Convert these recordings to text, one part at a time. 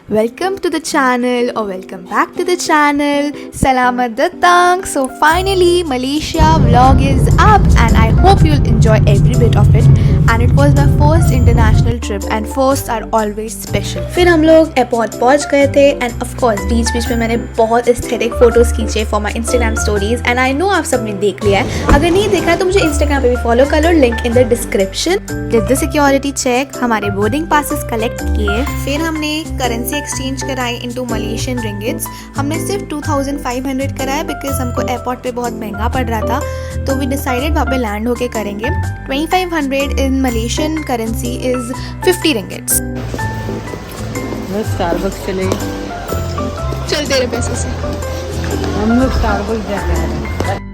Welcome to the channel or welcome back to the channel. Salamat datang. So finally Malaysia vlog is up and I hope you'll enjoy every bit of it. And it was my first international trip and firsts are always special. फिर हम लोग airport पहुंच गए थे and of course बीच बीच में मैंने बहुत aesthetic photos खींचे for my Instagram stories and I know आप सबने देख लिया है. अगर नहीं देखा है तो मुझे Instagram पे भी follow कर लो, link in the description. Did the security check, हमारे boarding passes collect किए, फिर हमने currency exchange कराई into Malaysian ringgits. हमने सिर्फ 2500 कराया because हमको एयरपोर्ट पे बहुत महंगा पड़ रहा था, तो we decided वहाँ पे लैंड होके करेंगे. 2500 in Malaysian currency is 50 ringgits. बस स्टारबक्स चले. चल तेरे पैसे से. हम लोग स्टारबक्स जा रहे हैं.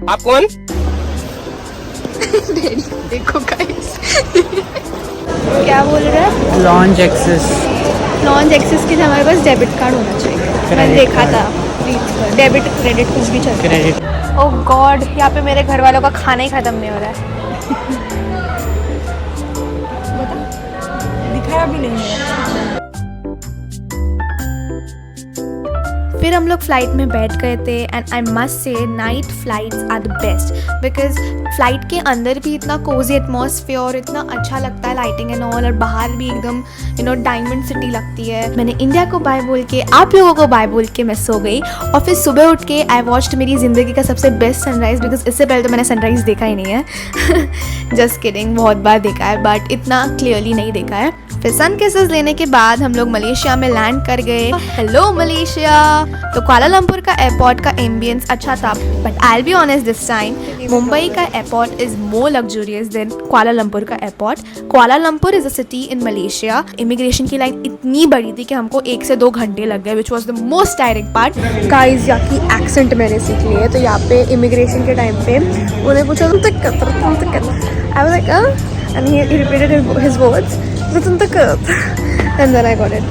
आप कौन? डैडी देखो गाइस. क्या बोल रहा है? Launch access. लॉन्च एक्सेस के लिए हमारे पास डेबिट कार्ड होना चाहिए. मैंने देखा था रील्स पर. डेबिट क्रेडिट कुछ भी चलता है. क्रेडिट. ओह गॉड, यहाँ पे मेरे घर वालों का खाना ही खत्म नहीं हो रहा है. दिखाया भी नहीं है. फिर हम लोग फ्लाइट में बैठ गए थे and I must say night flights are the best because flight के अंदर भी इतना कोजी एटमॉस्फेयर, इतना अच्छा लगता है, लाइटिंग एंड ऑल, और बाहर भी एकदम डायमंड सिटी लगती है. मैंने इंडिया को बाय बोल के, आप लोगों को बाय बोल के मैं सो गई और फिर सुबह उठ के आई वॉच्ड मेरी ज़िंदगी का सबसे बेस्ट सनराइज़ बिकॉज इससे पहले तो मैंने सनराइज़ देखा ही नहीं है. जस्ट किडिंग, बहुत बार देखा है बट इतना क्लियरली नहीं देखा है. फिर सन किसेस लेने के बाद हम लोग मलेशिया में लैंड कर गए. Hello Malaysia. तो कुआलालंपुर का एयरपोर्ट का एम्बियंस अच्छा था but I will be honest this time Mumbai का airport is more luxurious than Kuala Lumpur का airport. Kuala Lumpur is a city in Malaysia. Immigration की लाइन इतनी बड़ी थी कि हमको 1 से 2 घंटे लग गए which was the most tiring part. Guys यहाँ की एक्सेंट मैंने सीख ली है, तो यहाँ पे इमिग्रेशन के टाइम पे उन्हें पूछा तुम तक I was like and he repeated his words. And then I got it.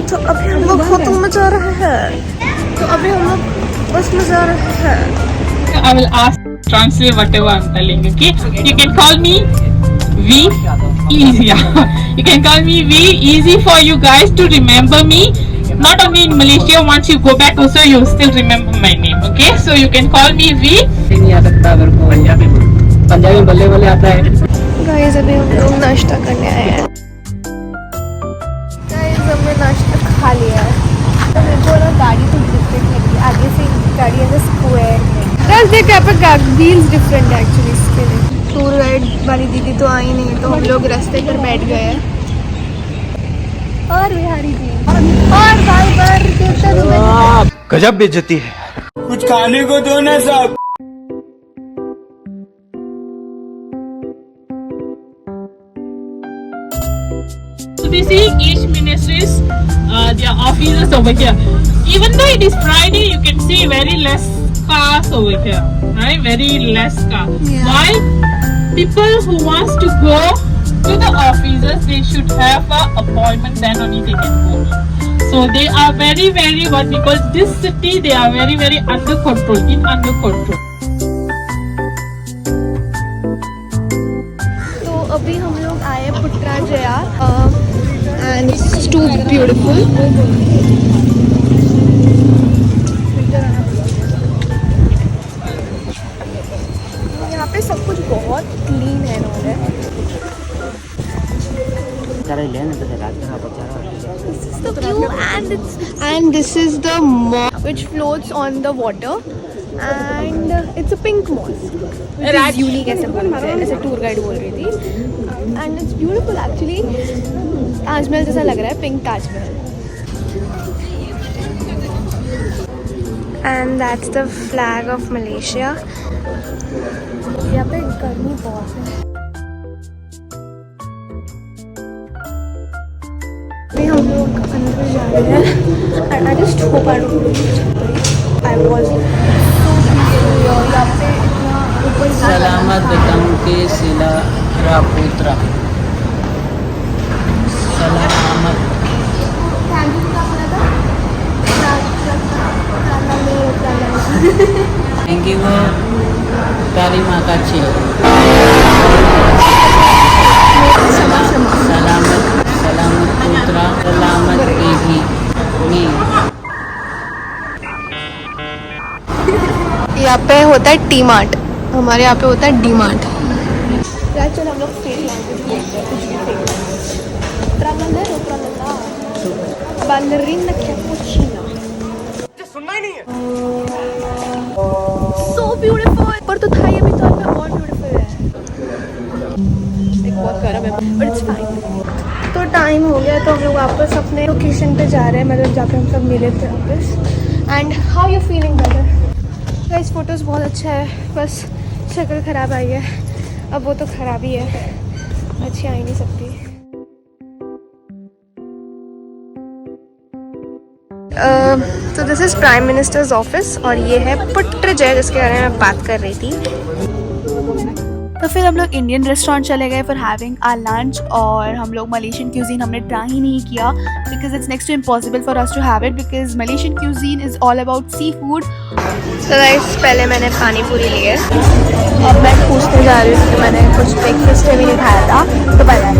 तो अभी हम लोग होटल में जा रहे हैं. तो अभी हम लोग बस में जा रहे हैं. I will ask, translate whatever I'm telling you. Okay, you can call me V. Easy. You can call me V. Easy for you guys to remember me. Not only in Malaysia, once you go back also you still remember my name. Okay, so you can call me V. नहीं आ सकता अगर को पंजाबी बोलने वाले आता है. Guys अभी हम लोग नाश्ता करने आए हैं. गाइस हमने नाश्ता खा लिया है. तो मेरे को ना गाड़ी तो डिफरेंट लगी. आगे से गाड़ी है स्क्वायर में. गाइस देख यहाँ पे व्हील्स डिफरेंट है एक्चुअली इसके लिए. टूर गाइड वाली दीदी तो आई नहीं, तो हम लोग रास्ते पर बैठ गए हैं. और बिहारी जी और भाई पर कितना गजब बेइज्जती है. कुछ खाने को दो ना साहब. So we see each ministries, their offices over here. Even though it is Friday, you can see very less cars over here, right? Very less cars. Yeah. Why? People who wants to go to the offices, they should have an appointment, then only they can go. So they are very, very what because this city they are very, very under control, under control. तो अभी हम लोग आए पुट्राजया and it's too beautiful. यहाँ पे सब कुछ बहुत क्लीन है इन्होंने. This is the view and this is the mosque which floats on the water and it's a pink mosque which is unique ऐसे बोल रहे हैं, ऐसे टूर गाइड बोल रही थी. and it's beautiful actually. Taj Mahal जैसा लग रहा है, pink Taj Mahal. and that's the flag of Malaysia. यहाँ पे गर्मी बहुत है. अभी हम लोग अंदर जा रहे हैं and I just hope I don't lose. I was so beautiful यहाँ पे इतना ऊपर. सलामत दम के सिला रापुत्रा. सलामत. Thank you Terima kasih. Selamat, selamat putra, selamat baby. यहाँ पे होता है टी मार्ट, हमारे यहाँ पे होता है डी मार्ट। चलो हम लोग फेक लैंग्वेज बोलते हैं, कुछ भी फेक ट्राला बालरीन कैपुचिनो। सुनना ही नहीं है। So beautiful. पर तो था ये भी तो और ब्यूटीफुल है। एक बहुत गर्म है बट इट्स फाइन। तो टाइम हो गया तो हम लोग वापस अपने लोकेशन पे जा रहे हैं, मतलब जहाँ पे हम सब मिले थे वापस। And how you feeling brother? Guys photos बहुत अच्छा है, बस शक्ल ख़राब आई है। अब वो तो ख़राब ही है, अच्छी आ ही नहीं सकती। तो this is prime minister's office और ये है पुट्टरजय जिसके बारे में मैं बात कर रही थी। तो फिर हम लोग इंडियन रेस्टोरेंट चले गए फॉर हैविंग आवर लंच, और हम लोग मलेशियन क्यूजीन हमने ट्राई ही नहीं किया because it's next to impossible for us to have it because Malaysian cuisine is all about seafood. Food guys पहले मैंने पानी पूरी ली है, अब मैं पूछने जा रही हूँ कि मैंने कुछ ब्रेकफास्ट भी नहीं खाया था तो बताया।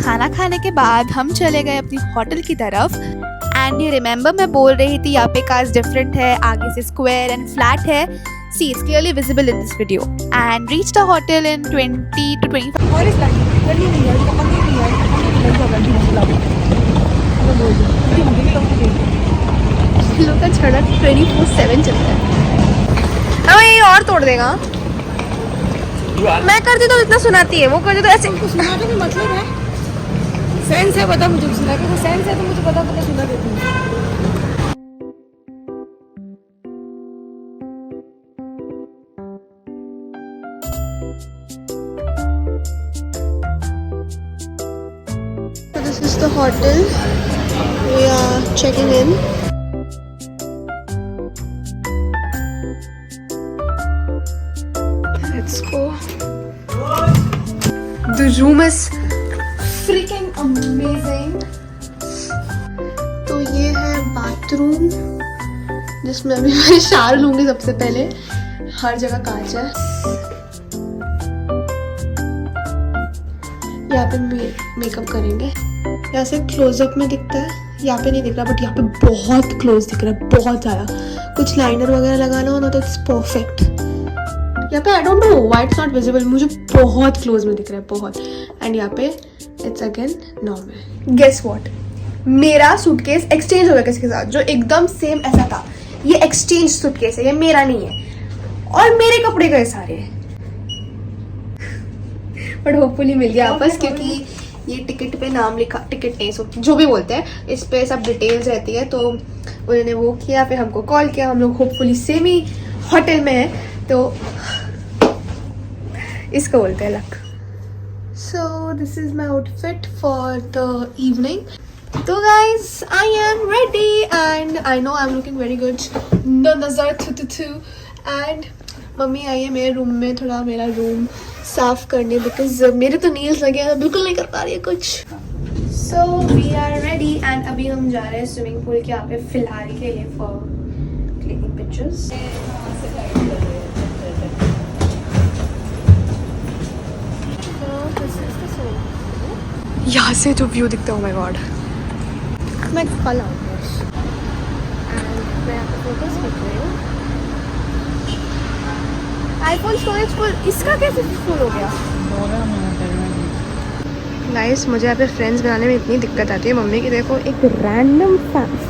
खाना खाने के बाद हम चले गए अपनी होटल की तरफ। एंड यू रिमेंबर मैं बोल रही थी यहाँ पे काज डिफरेंट है, आगे से स्क्वायर एंड फ्लैट है। See, it's clearly visible in this video. And reached a hotel in 20 to 25. लोग का छड़ा 24/7 चलता है। हाँ ये और तोड़ देगा। मैं करती तो इतना सुनाती है, वो करती तो ऐसे। सुनाने का मतलब है सेंस है, बता मुझे सुना के सेंस है तो मुझे पता सुना देती हूँ। This is the hotel. We are checking in. Let's go. The room is freaking amazing. तो ये है बाथरूम जिसमें अभी मैं शावर लूंगी सबसे पहले। हर जगह कांच है। यहाँ पे मेकअप करेंगे। यहाँ से क्लोजअप में दिखता है, यहाँ पे नहीं दिख रहा बट यहाँ पे बहुत क्लोज दिख रहा है, बहुत ज़्यादा। कुछ लाइनर वगैरह लगाना हो ना तो इट्स परफेक्ट। यहाँ पे I don't know why it's not visible, मुझे बहुत क्लोज में दिख रहा है, बहुत। एंड यहाँ पे it's again normal. Guess what, मेरा सूटकेस एक्सचेंज हो गया किसी के साथ जो एकदम सेम ऐसा था। ये एक्सचेंज सूटकेस है, ये मेरा नहीं है और मेरे कपड़े गए सारे। बट होपफुली मिल गया वापस, क्योंकि ये टिकट पे नाम लिखा, टिकट नहीं जो भी बोलते हैं, इस पे सब डिटेल्स रहती है। तो उन्होंने वो किया, फिर हमको कॉल किया, हम लोग होपफुली सेम ही होटल में हैं, तो इसको बोलते हैं luck. So this is my outfit for the evening. तो guys I am ready and I know I am looking very good. नजर थू एंड मम्मी आई है मेरे रूम में थोड़ा मेरा रूम साफ करने, बिकॉज मेरे तो नील्स लगे हैं, बिल्कुल नहीं कर पा रही है कुछ। So we are ready and अभी हम जा रहे हैं स्विमिंग पूल के यहाँ पे फिलहाल के लिए फॉर क्लिकिंग पिक्चर्स। यहाँ से जो व्यू दिखता है, ओह माय गॉड, मैं कल आऊँगी एंड मैं यहाँ पे फोटोज खींच रही हूँ। आईफोन स्टोरेज फुल, इसका कैसे फुल हो गया? गाइस मुझे यहाँ पे फ्रेंड्स बनाने में इतनी दिक्कत आती है। मम्मी की देखो एक रैंडम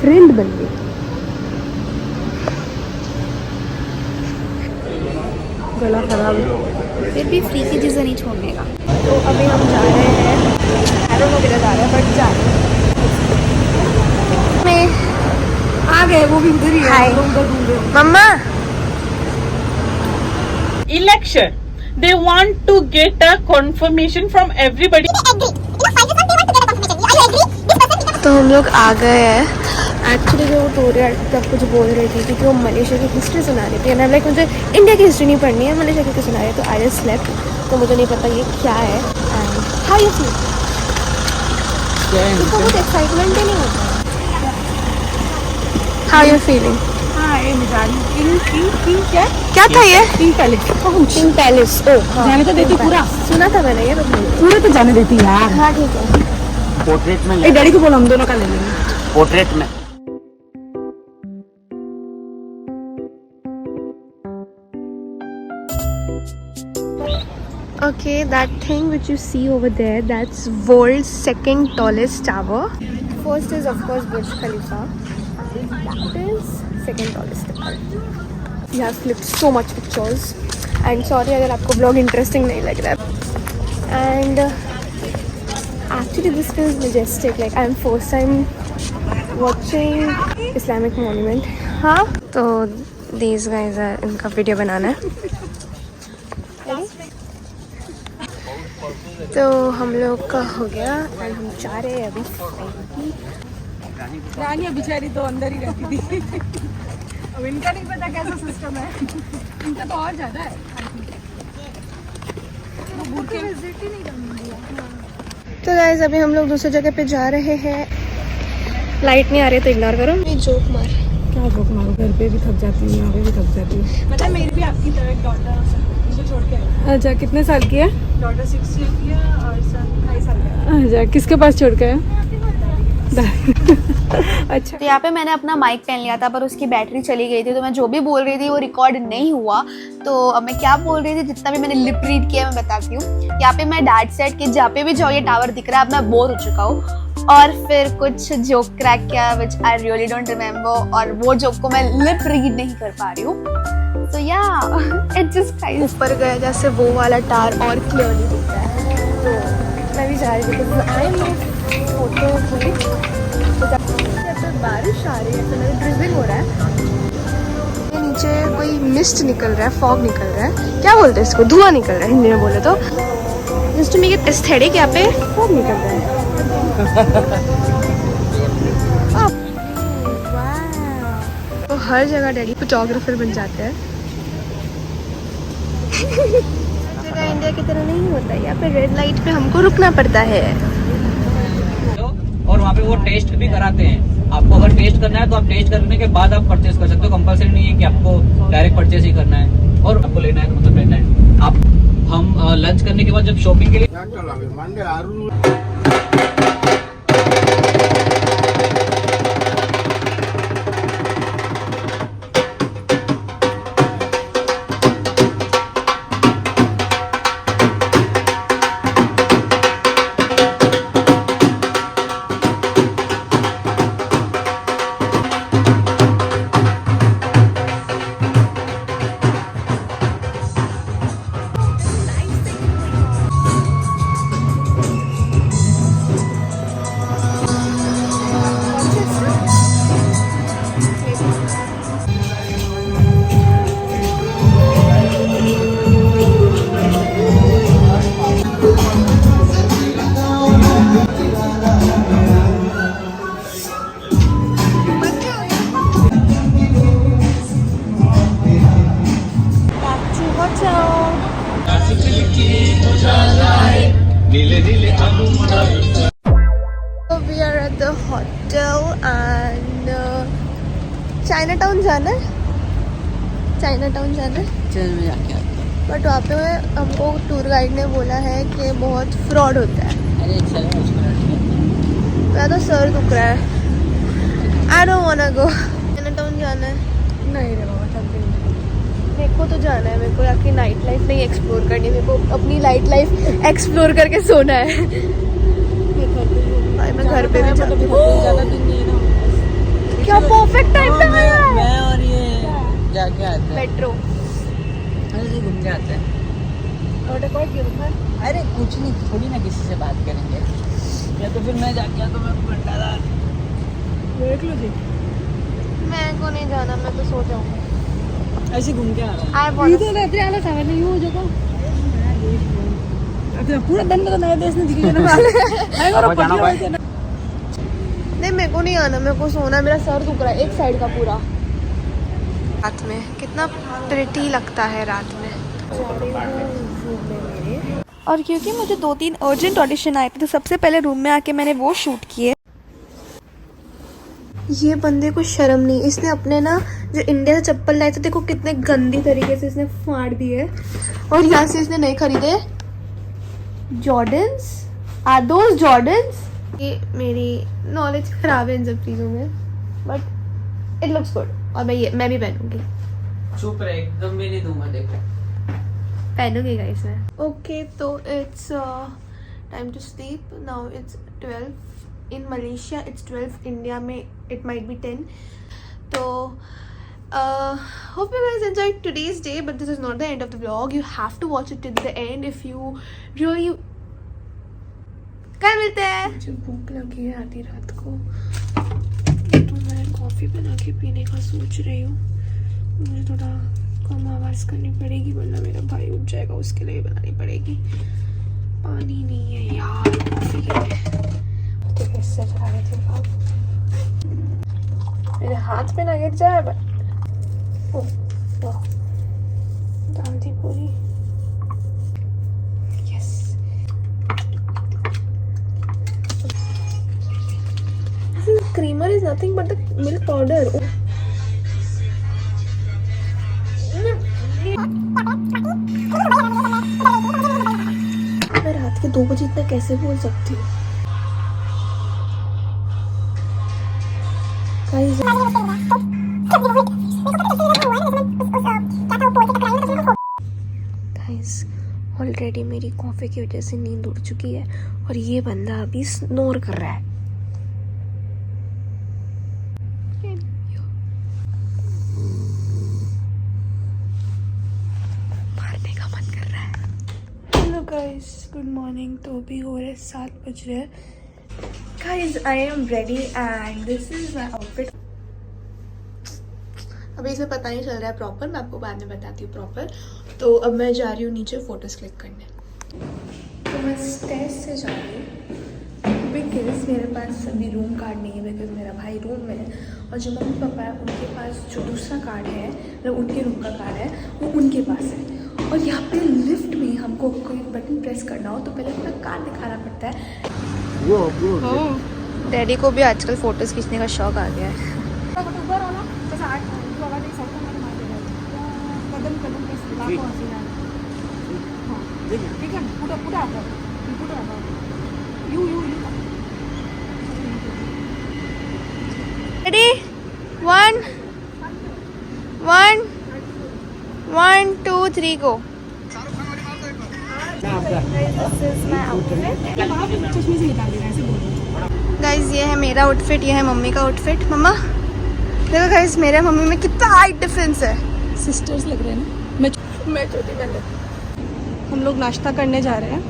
फ्रेंड बन गई। गला खराब, फिर भी फ्री की चीज़ें नहीं छोड़ने का। तो अभी हम जा रहे हैं, आई डोंट नो किधर जा रहे हैं बट जा रहे हैं। मैं आ गए, वो भी उधर ही है। मम्मा Election. They want to get a confirmation from everybody. तो हम लोग आ गए हैं। एक्चुअली जो वो टूरियर तब कुछ बोल रही थी क्योंकि वो मलेशिया की हिस्ट्री सुना रही थी एंड लाइक मुझे इंडिया की हिस्ट्री नहीं पढ़नी है, मलेशिया की सुना रही है। तो आई जस्ट स्लेप्ट, तो मुझे नहीं पता ये क्या है। And how you feel? तो कुछ एक्साइटमेंट ही नहीं होता। How you feeling? क्या था ये? Pink palace. Pink palace. Oh जाने तो देती पूरा, सुना था मैंने ये, पूरे तो जाने देती यार। हाँ ठीक है। पोर्ट्रेट में एक डैडी को बोलो हम दोनों का ले लेंगे। पोर्ट्रेट में Okay, that thing which you see over there, that's world's second tallest tower. First is of course Burj Khalifa. That is second tallest tower. We have clipped so much pictures. And sorry अगर आपको vlog interesting नहीं लग रहा है. And actually this feels majestic. Like I'm first time watching Islamic monument. हाँ. तो these guys are इनका video बनाना है. तो हम लोग का हो गया और हम जा रहे हैं अभी. रानी बेचारी तो अंदर ही रहती थी. अब इनका नहीं पता कैसा सिस्टम है. इनका तो और ज्यादा है. वो भूखे विजिट ही नहीं करने दिया. तो गाइस अभी हम लोग दूसरी जगह पे जा रहे हैं. लाइट नहीं आ रही तो इग्नोर करो. मैं जोक मार. क्या जोक मारो. घर पे भी थक जाती हूँ, यहाँ पे भी थक जाती हूँ. मतलब मेरी भी आपकी तरह एक डॉटर मुझे छोड़ के आई. अच्छा कितने साल की है? डॉटर 6 ईयर की है और सन 2.5 साल का. अच्छा किसके पास छोड़ के आए? अच्छा. तो यहाँ पे मैंने अपना माइक पहन लिया था पर उसकी बैटरी चली गई थी तो मैं जो भी बोल रही थी वो रिकॉर्ड नहीं हुआ. तो अब मैं क्या बोल रही थी जितना भी मैंने लिप रीड किया मैं बताती हूँ. यहाँ पे मैं डैड सेट कि जहाँ पे भी जाओ ये टावर दिख रहा है. अब मैं बोर हो चुका हूँ और फिर कुछ जोक क्रैक किया विच आई रियली डोंट रिमेम्बर और वो जोक को मैं लिप रीड नहीं कर पा रही हूँ. तो या इट जस्ट ऊपर गया जैसे वो वाला टावर और क्लियरली दिख रहा है. तो मैं भी जा रही थी तो आई फोटो क्लिक. बारिश आ रही है तो मेरे ड्रिजलिंग हो रहा है. नीचे कोई मिस्ट निकल रहा है, फॉग निकल रहा है. क्या बोलते हैं इसको? धुआं निकल रहा है हिंदी में बोले तो. Just to make it aesthetic यहाँ पे फॉग निकल रहा है. तो हर जगह डैडी फोटोग्राफर बन जाते हैं. जगह इंडिया की तरह नहीं होता है. यहाँ पे रेड लाइट पे हमको रुकना पड़ता है. और वहाँ पे वो टेस्ट भी कराते हैं. आपको अगर टेस्ट करना है तो आप टेस्ट करने के बाद आप परचेज कर सकते हो. कंपलसरी नहीं है कि आपको डायरेक्ट परचेज ही करना है. और आपको लेना है तो मतलब लेना है. आप हम लंच करने के बाद जब शॉपिंग के लिए we are at the hotel and चाइनाटाउन जाना है. चाइनाटाउन जाना है. चल में जाके आते हैं. बट वहाँ पे हमको टूर गाइड ने बोला है कि बहुत फ्रॉड होता है. अरे चलो मेरा तो सर दुख रहा है. I don't want to go. Chinatown जाना है. नहीं रे बाबा चलते नहीं. मेरे को तो जाना है. मेरे को आपकी नाइट लाइफ नहीं एक्सप्लोर करनी है. मेरे को अपनी नाइट लाइफ एक्सप्लोर करके सोना है. मैं घर पे भी जाती हूँ. ज़्यादा दिन नहीं है ना. क्या परफेक्ट टाइम पे आया है. मैं और ये जाके आते हैं. मेट्रो ऐसे घूम के आते हैं. अरे कुछ नहीं, थोड़ी ना किसी से बात करेंगे. या तो फिर मैं जाके आता हूँ. मैं घंटादार देख लो जी. मेरे को नहीं जाना. मैं तो सो जाऊंगा. ऐसे घूम के आ रहा है. आई वांट इधर रहते आला सावर नहीं हो जगह. अच्छा पूरा दिन तो नए देश में दिखेगा ना. आई और पटना. नहीं मेरे को नहीं आना. मेरे को सोना है. मेरा सर दुख रहा है एक साइड का पूरा. रात में कितना प्रिटी लगता है रात में. और क्योंकि मुझे 2-3 अर्जेंट ऑडिशन आए थे तो सबसे पहले रूम में आके मैंने वो शूट किए. ये बंदे को शर्म नहीं. इसने अपने ना जो इंडिया से चप्पल लाए थे देखो कितने गंदी तरीके से इसने फाड़ दिए. और यहाँ से इसने नहीं खरीदे जॉर्डन्स. Are those Jordans. ये मेरी नॉलेज खराब है इन सब चीज़ों में बट इट लुक्स गुड. और मैं भी पहनूंगी. चुप रहे, एकदम भी नहीं दूंगा. देखो पहनूंगी गाइस मैं. Okay, तो it's time to sleep. Now it's 12. In Malaysia it's 12. India में it might be 10. So hope you guys enjoyed today's day, but this is not the end of the vlog. You have to watch it till the end if you really. कल मिलते हैं. मुझे भूख लगी है आधी रात को, तो मैं कॉफ़ी बना के पीने का सोच रही हूँ. मुझे थोड़ा कम आवाज़ करनी पड़ेगी वरना मेरा भाई उठ जाएगा, उसके लिए बनानी पड़ेगी. पानी नहीं है यार कॉफ़ी के लिए. तो कैसे जा रहे थे आप? मेरे हाथ पे ना गिर जाए. बट डाल दी पूरी. Yes. Creamer is nothing but the milk powder. मैं रात के 2 बजे इतना कैसे बोल सकती हूँ? गाइस ऑलरेडी मेरी कॉफ़ी की वजह से नींद उड़ चुकी है और ये बंदा अभी स्नोर कर रहा है. मारने का मन कर रहा है. Hello guys, good morning. तो अभी हो रहे 7 बज रहे हैं. Guys I am ready and this is my outfit. अभी इसे पता नहीं चल रहा है प्रॉपर, मैं आपको बाद में बताती हूँ प्रॉपर. तो अब मैं जा रही हूँ नीचे फोटोज क्लिक करने. तो मैं स्टेज से जा रही हूँ बिकॉज मेरे पास अभी रूम कार्ड नहीं है, बिकॉज मेरा भाई रूम में है और जो मम्मी पापा है उनके पास जो दूसरा कार्ड है, मतलब उनके रूम का कार्ड है, वो उनके पास है. और यहाँ पे लिफ्ट में हमको कोई बटन प्रेस करना हो तो पहले अपना कार्ड दिखाना पड़ता है. डैडी को भी आजकल फोटोज खींचने का शौक आ गया है. Ready? 1, 2, 3 go. गाइज ये है मेरा आउटफिट, ये है मम्मी का आउटफिट. मम्मा देखो गाइज मेरे मम्मी में कितना हाइट डिफरेंस है. सिस्टर्स लग रहे हैं ना. मैं छोटी बहन है. हम लोग नाश्ता करने जा रहे हैं.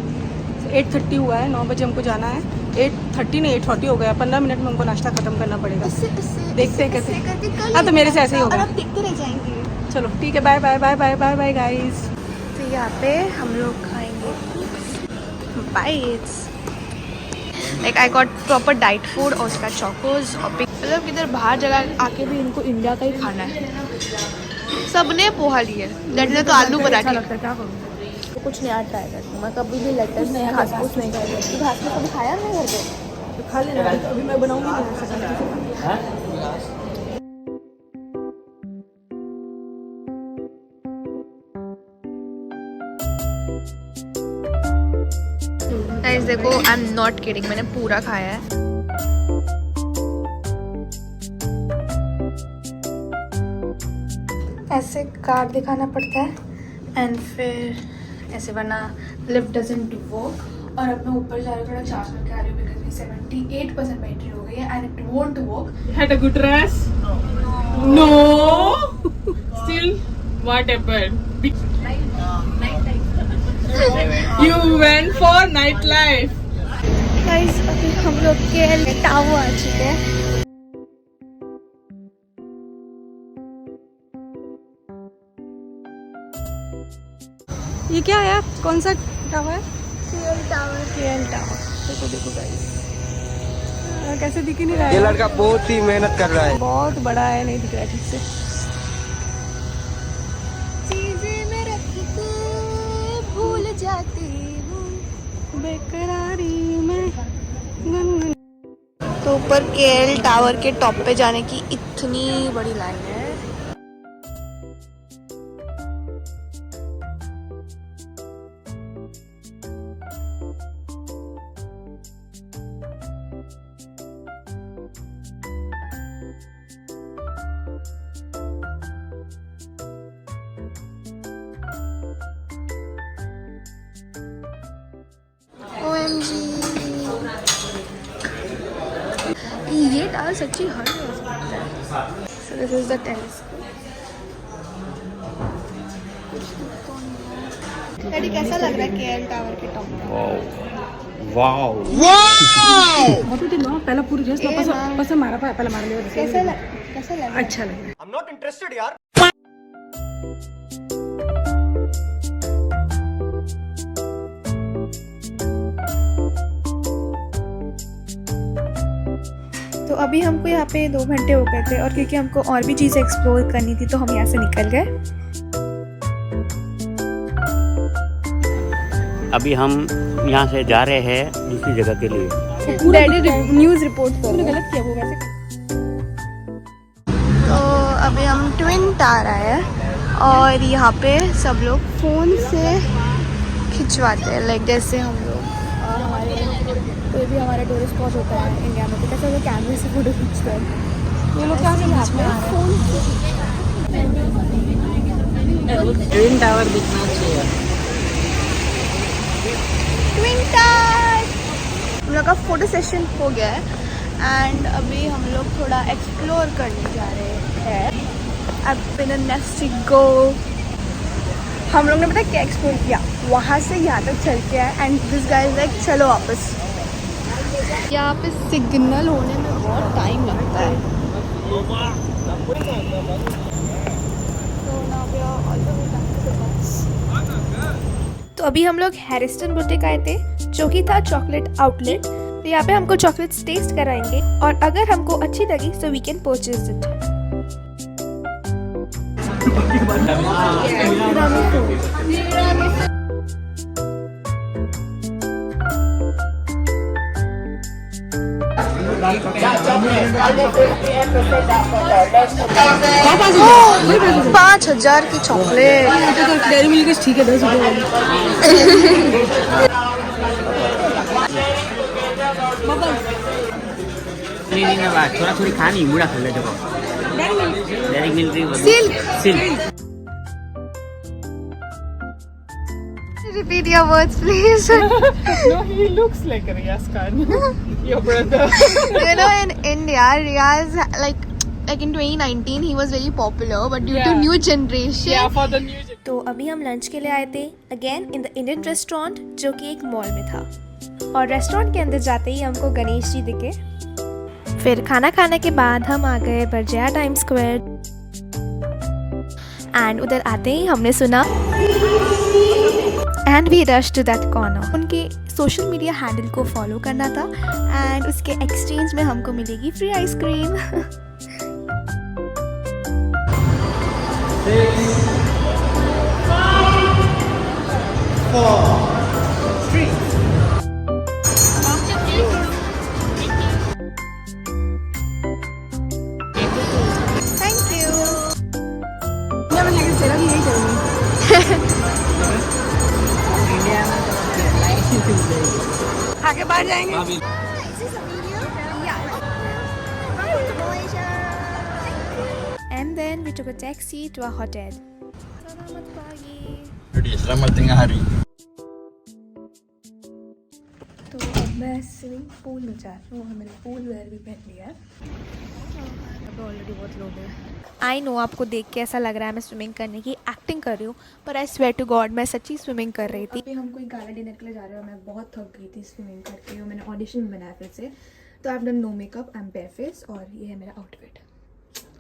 8:30 हुआ है, 9 बजे हमको जाना है. 8:30 नहीं 8:40 हो गया. 15 मिनट में हमको नाश्ता खत्म करना पड़ेगा. देखते हैं कैसे. हाँ तो मेरे से ऐसे ही होगा. देखते रह जाएंगे. चलो ठीक है. Bye bye bye bye bye bye guys. तो यहाँ पे हम लोग खाएंगे bites. Like I got proper diet food और उसका चोकोज और मतलब इधर बाहर जगह आके भी इनको इंडिया का ही खाना है. सबने पोहा लिए, डैडी ने तो आलू पराठे. क्या करूँ? तो कुछ नया ट्राई करती हूँ मैं. कभी भी लेटस घास फूस नहीं खाई. घास में कभी खाया नहीं घर पे? खा लेना. अभी मैं बनाऊंगी ना. गाइस देखो आई एम नॉट किडिंग, मैंने पूरा खाया है. ऐसे कार्ड दिखाना पड़ता है एंड फिर ऐसे वरना लिफ्ट डजंट वर्क. और अब मैं ऊपर जा रही हूँ, थोड़ा चार्ज करके आ रही हूँ बिकॉज मेरी 78% बैटरी हो गई है and it won't work. Had a good rest? No. Still, what happened? You went for nightlife. Guys अभी हम लोग के टावर आ चुके हैं. ये क्या है? कौन सा टावर है? KL tower. देखो देखो गाइस. कैसे दिख ही नहीं रहा है. ये लड़का बहुत ही मेहनत कर रहा है. बहुत बड़ा है, नहीं दिख रहा है ठीक से. चीजें मैं रख के भूल जाती हूँ बेकरारी में. तो ऊपर KL टावर के टॉप पे जाने की इतनी बड़ी लाइन है. ये टावर सच्ची हर जगह से दिखता है। So this is the telescope. Daddy कैसा लग रहा है केएल टावर के टॉप पे? वाओ पहला पूरी ड्रेस पसंद मारा पहले मार लिया। कैसा लग अच्छा लगा। I'm not interested यार। तो अभी हमको यहाँ पे 2 घंटे हो गए थे और क्योंकि हमको और भी चीज़ें एक्सप्लोर करनी थी तो हम यहाँ से निकल गए। अभी हम यहाँ से जा रहे हैं दूसरी जगह के लिए। डैडी न्यूज़ रिपोर्ट कर रहे हैं। गलत किया वो वैसे। तो अभी हम ट्विन टावर आए हैं और यहाँ पे सब लोग फ़ोन से खिंचवाते हैं। लाइक जैसे हम लोग कोई भी हमारा टूरिस्ट स्पॉट होता है इंडिया में तो कैसे वो कैमरे से फोटो खींचते हैं। ये लोग क्या यहाँ पे फ़ोन ट्विन टावर दिखना चाहिए। ट्विन टावर हम लोग का फ़ोटो सेशन हो गया है एंड अभी हम लोग थोड़ा एक्सप्लोर करने जा रहे हैं। अब इन नेक्स्ट गो हम लोग ने पता क्या एक्सप्लोर किया, वहाँ से यहाँ तक चल के आए एंड दिस गाइस लाइक चलो वापस। यहाँ पे सिग्नल होने में बहुत टाइम लगता है। तो अभी हम लोग हैरिस्टन बुटीक आए थे जो कि था चॉकलेट आउटलेट। तो यहाँ पे हमको चॉकलेट्स टेस्ट कराएंगे और अगर हमको अच्छी लगी so we can purchase it. $5,000 5,000 की चॉकलेट। डेयरी मिल्क ठीक है 10 रुपये वाली। नहीं थोड़ा थोड़ी खानी मुड़ा कर ले देखो। Dairy milk silk. Repeat your words, please. No, he looks like Riyaz Khan, your brother. You know, in India, Riyaz, like in 2019, he was very popular, but due to new generation. Yeah, for the new. तो अभी हम lunch के लिए आए थे again in the Indian restaurant जो कि एक मॉल में था और रेस्टोरेंट के अंदर जाते ही हमको गणेश जी दिखे। फिर खाना खाने के बाद हम आ गए बर्जिया टाइम स्क्वायर एंड उधर आते ही हमने सुना and we rush to that corner. उनके सोशल मीडिया हैंडल को फॉलो करना था एंड उसके एक्सचेंज में हमको मिलेगी फ्री आइसक्रीम। Thank you. तेरा भी यही करूँगी। आगे बढ़ जाएंगे। And then we took a taxi to our hotel. Selamat tengah hari. तो अब मैं स्विमिंग पूल में जा रही हूँ। मैंने पूल वेयर भी पहन लिया है। अब ऑलरेडी बहुत लोग हैं। आई नो आपको देख के ऐसा लग रहा है मैं स्विमिंग करने की एक्टिंग कर रही हूँ पर आई स्वेयर टू गॉड मैं सच्ची स्विमिंग कर रही थी। अभी हम कोई गाला डिनर के लिए जा रहे हो। मैं बहुत थक गई थी स्विमिंग करके और मैंने ऑडिशन भी बनाया फिर से। तो I have done no makeup, I am bare face और ये है मेरा आउटफिट।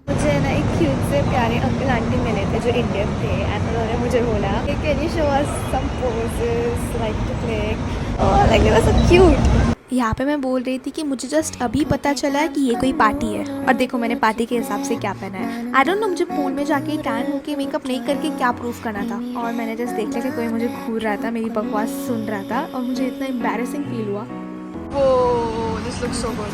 मुझे ना एक क्यूट से प्यारे अंकल आंटी मिले थे जो इंडियन थे एंड उन्होंने मुझे बोला कि can you show us some poses like to click और like they were so cute. यहाँ पे मैं बोल रही थी कि मुझे जस्ट अभी पता चला है कि ये कोई पार्टी है और देखो मैंने पार्टी के हिसाब से क्या पहना है। आई डोंट नो मुझे पूल में जाके टैन होके मेकअप नहीं करके क्या प्रूफ करना था और मैंने जस्ट देख लिया कि कोई मुझे घूर रहा था, मेरी बकवास सुन रहा था और मुझे इतना एम्बैरेसिंग फील हुआ। वो this looks so good.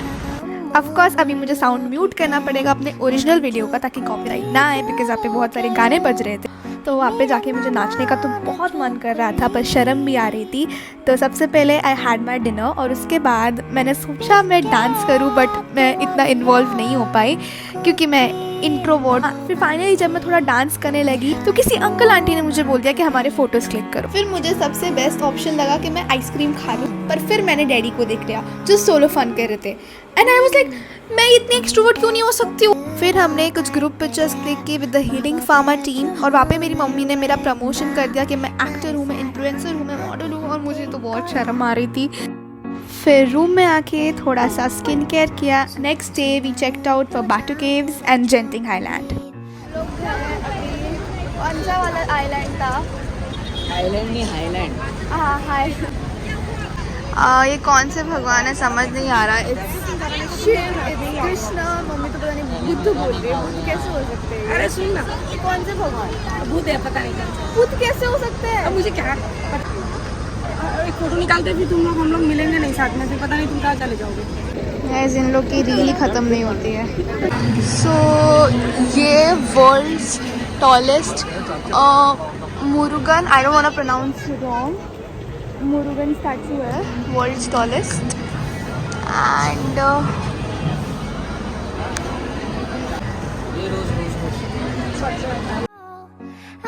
Of course अभी मुझे साउंड म्यूट करना पड़ेगा अपने ओरिजिनल वीडियो का ताकि कॉपीराइट ना आए बिकॉज आप पे बहुत सारे गाने बज रहे थे। तो वहाँ पे जाके मुझे नाचने का तो बहुत मन कर रहा था पर शर्म भी आ रही थी। तो सबसे पहले आई हैड माई डिनर और उसके बाद मैंने सोचा मैं डांस करूँ बट मैं इतना इन्वॉल्व नहीं हो पाई क्योंकि मैं इंट्रोवर्ट। फिर फाइनली जब मैं थोड़ा डांस करने लगी तो किसी अंकल आंटी ने मुझे बोल दिया कि हमारे फोटोज़ क्लिक करो। फिर मुझे सबसे बेस्ट ऑप्शन लगा कि मैं आइसक्रीम खा लूँ पर फिर मैंने डैडी को देख लिया जो सोलो फन कर रहे थे एंड आई वाज लाइक मैं इतनी एक्सट्रोवर्ट क्यों नहीं हो सकती हूँ। फिर हमने कुछ ग्रुप पिक्चर्स क्लिक की with the healing pharma team और वहाँ पे मेरी मम्मी ने मेरा प्रमोशन कर दिया कि मैं एक्टर हूँ, मैं इन्फ्लुएंसर हूँ, मैं मॉडल हूँ, और मुझे तो बहुत शर्म आ रही थी। फिर रूम में आके थोड़ा सा स्किन केयर किया। Next day we checked out for Batu caves and Genting island. कौन सा वाला आइलैंड था? आइलैंड नहीं, हाईलैंड। हाँ हाय। ये कौन से भगवान है समझ नहीं आ रहा। कृष्ण, मम्मी तो पता नहीं बुद्ध बोल रही है। बुद्ध कैसे हो सकते हैं? अरे सुन ना, कौन से भगवान? भूत है पता नहीं कौन सा। बुद्ध कैसे हो सकते हैं? अब मुझे क्या पता। एक फोटो निकालते फिर तुम लोग हम लोग मिलेंगे नहीं साथ में, फिर पता नहीं तुम कहाँ चले जाओगे। गैस इन लोग की रील ख़त्म नहीं होती है। सो ये world's tallest Murugan, I don't want to pronounce wrong, Murugan statue है, world's tallest. And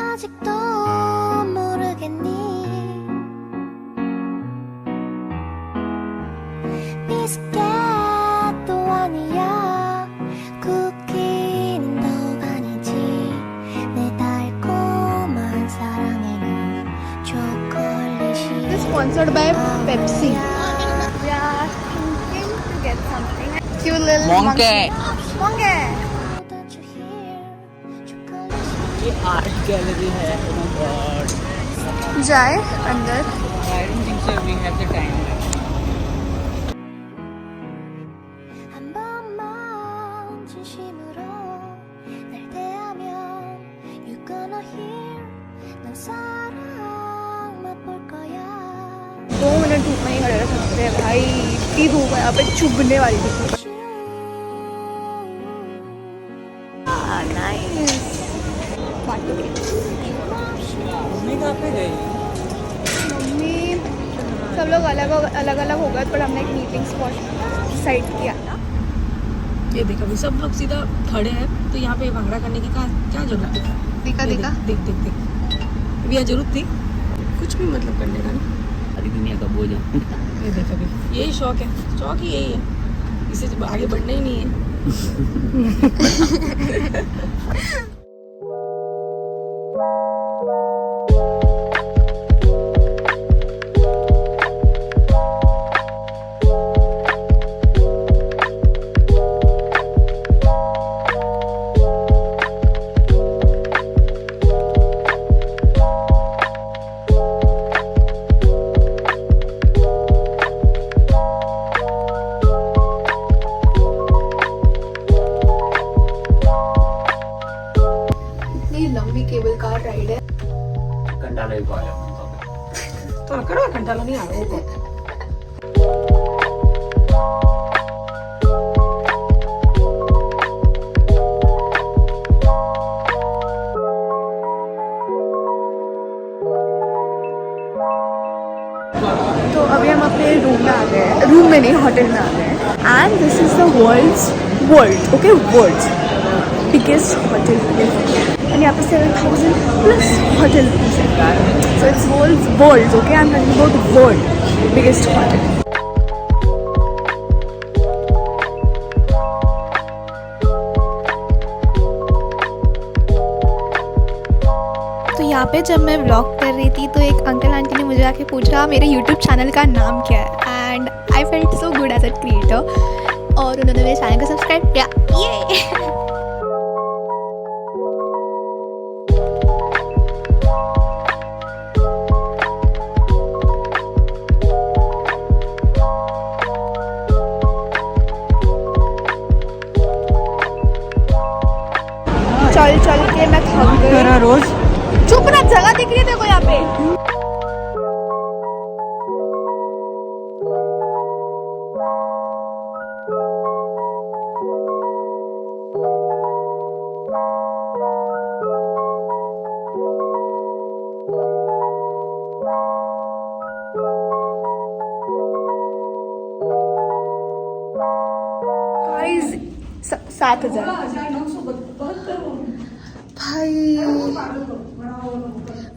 아직도 모르겠니 비스켓도 아니야 쿠키는 더욱 아니지 내 달콤한 사랑에는 초콜릿이 sponsored by Pepsi. We are thinking to get something. Cute little monkey. Monkey. Don't you hear chocolate ये art gallery है। Oh my God. जाए अंदर। I don't think so we have the time. 한 번만 진심으로 날 대하면 You're gonna hear 난 사랑 맛볼 거야 2 minute धूप में ही खड़े रह सकते हैं भाई, इतनी धूप है यहाँ पे, चुभने वाली धूप। नाइस। मम्मी कहाँ पे गई? मम्मी सब लोग अलग अलग हो गए, पर हमने एक मीटिंग स्पॉट डिसाइड किया था। ये देख अभी सब लोग सीधा खड़े हैं, तो यहाँ पे भांगड़ा करने की क्या जरूरत है? दिखा ये दिखा। देख देख देख अभी यहाँ जरूरत थी कुछ भी मतलब करने का नहीं। सारी दुनिया का बोझ है। ये देख अभी यही शौक है, शौक ही यही है, इसे आगे बढ़ना ही नहीं है। लंबी केबल कार राइड है। कंटाला ही पाया तो करो घंटा नहीं आ रहा होगा। तो अभी हम अपने रूम में आ गए हैं, रूम में नहीं होटल में आ गए हैं। And this is the world okay, world's biggest hotel and यहाँ पे 7,000 प्लस होटल रूम्स हैं। So it's world's okay, I am talking about world biggest hotel. तो यहाँ पे जब मैं व्लॉग कर रही थी तो एक अंकल आंटी ने मुझे आके पूछा मेरे यूट्यूब चैनल का नाम क्या है, and I felt so good as a creator, और उन्होंने मेरे चैनल को सब्सक्राइब किया। ये चल चल के मैं थक गई। रोज चुप ना, जगह दिख रही है देखो यहाँ पे। गाइस 7,000 भाई,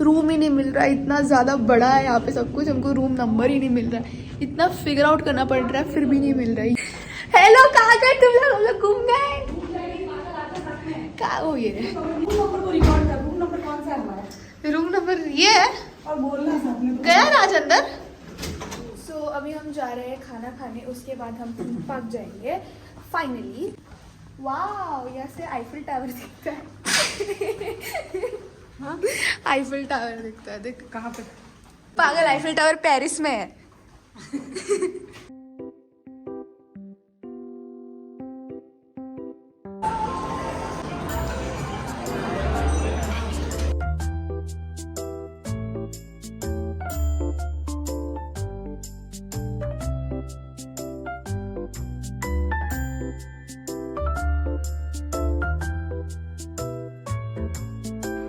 रूम ही नहीं मिल रहा है, इतना ज़्यादा बड़ा है यहाँ पे सब कुछ, हमको रूम नंबर ही नहीं मिल रहा है, इतना फिगर आउट करना पड़ रहा है फिर भी नहीं मिल रही है। हेलो, कहाँ गए तुम लोग? हम लोग घूम गए। कहाँ हो ये? रूम नंबर ये है और बोलना गया राज अंदर। सो अभी हम जा रहे हैं खाना खाने, उसके बाद हम थीम पार्क जाएंगे फाइनली। वाओ, यहाँ से आईफिल टावर दिखता है। हाँ, आईफिल टावर दिखता है। देख कहाँ पे? पागल, आईफिल टावर पेरिस में है।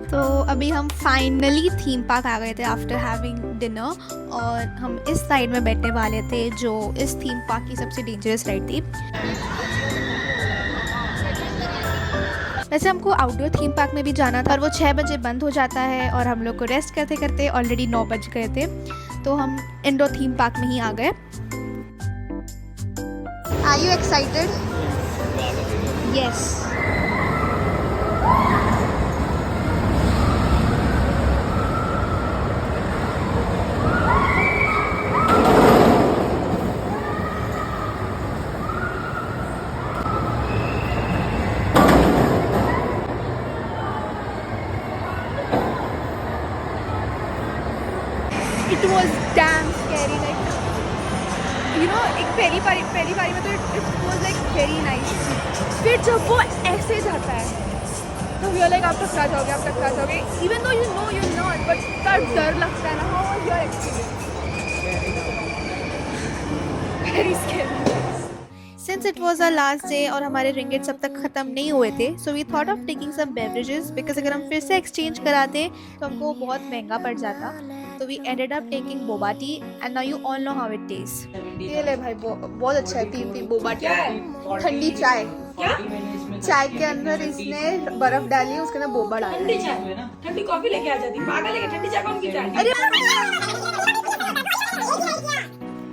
तो अभी हम फाइनली थीम पार्क आ गए थे आफ्टर हैविंग डिनर, और हम इस साइड में बैठने वाले थे जो इस थीम पार्क की सबसे डेंजरस राइड थी। वैसे हमको आउटडोर थीम पार्क में भी जाना था, पर वो 6 बजे बंद हो जाता है और हम लोग को रेस्ट करते करते ऑलरेडी 9 बज गए थे, तो हम इंडोर थीम पार्क में ही आ गए। Are you excited? Yes. It was damn scary, like you know, एक पहली बारी में तो it was like very nice, फिर जब वो ऐसे जाता है तो we are like आप टकरा जाओगे, even though you know you're not, but इतना डर लगता है ना। How was your experience? Very scary. Since it was our last day और हमारे रिंगेट्स अब तक ख़त्म नहीं हुए थे, so we thought of taking some beverages because अगर हम फिर से एक्सचेंज कराते तो हमको बहुत महंगा पड़ जाता। तो we ended up taking boba tea and now you all know how it tastes. ये ले भाई, बहुत अच्छा है। पी बोबा टी, ठंडी चाय। चाय के अंदर इसने बर्फ डाली है, उसके अंदर बोबा डाला है। ठंडी कॉफी लेके आ जाती, पागल है, ठंडी चाय कौन पीता है? अरे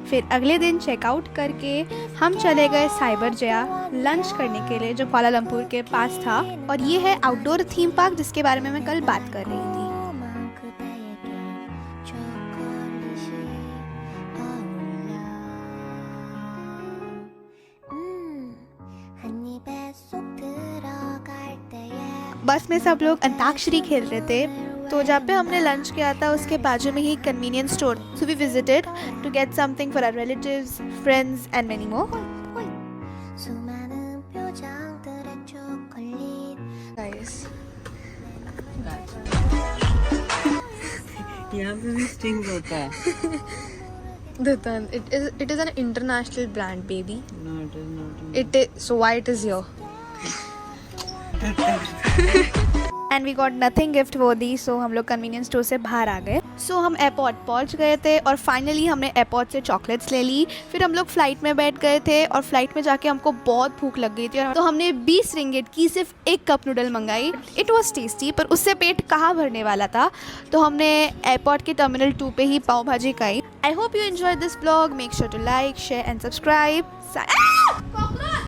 फिर अगले दिन चेकआउट करके हम चले गए साइबर जया लंच करने के लिए, जो कुआलालंपुर के पास था। और ये है आउटडोर थीम पार्क जिसके बारे में मैं कल बात कर रही थी। बस में सब लोग अंताक्षरी खेल रहे थे, तो जहाँ पे हमने लंच किया था उसके बाजू में ही convenience store, so we visited to get something for our relatives, friends and many more. यहाँ पे भी स्टिंग होता है। Datan, it is an international brand, baby. No, it is not. It is, so why it is here? And we got nothing gift worthy, so हम लोग convenience store से बाहर आ गए। सो हम एयरपोर्ट पहुंच गए थे और फाइनली हमने एयरपोर्ट से चॉकलेट्स ले ली। फिर हम लोग फ्लाइट में बैठ गए थे और फ्लाइट में जाके हमको बहुत भूख लग गई थी, और तो हमने 20 रिंगिट की सिर्फ एक कप नूडल मंगाई। इट वॉज टेस्टी, पर उससे पेट कहाँ भरने वाला था, तो हमने एयरपोर्ट के टर्मिनल 2 पे ही पाव भाजी खाई। I hope you enjoy this blog. Make sure to like, share and subscribe.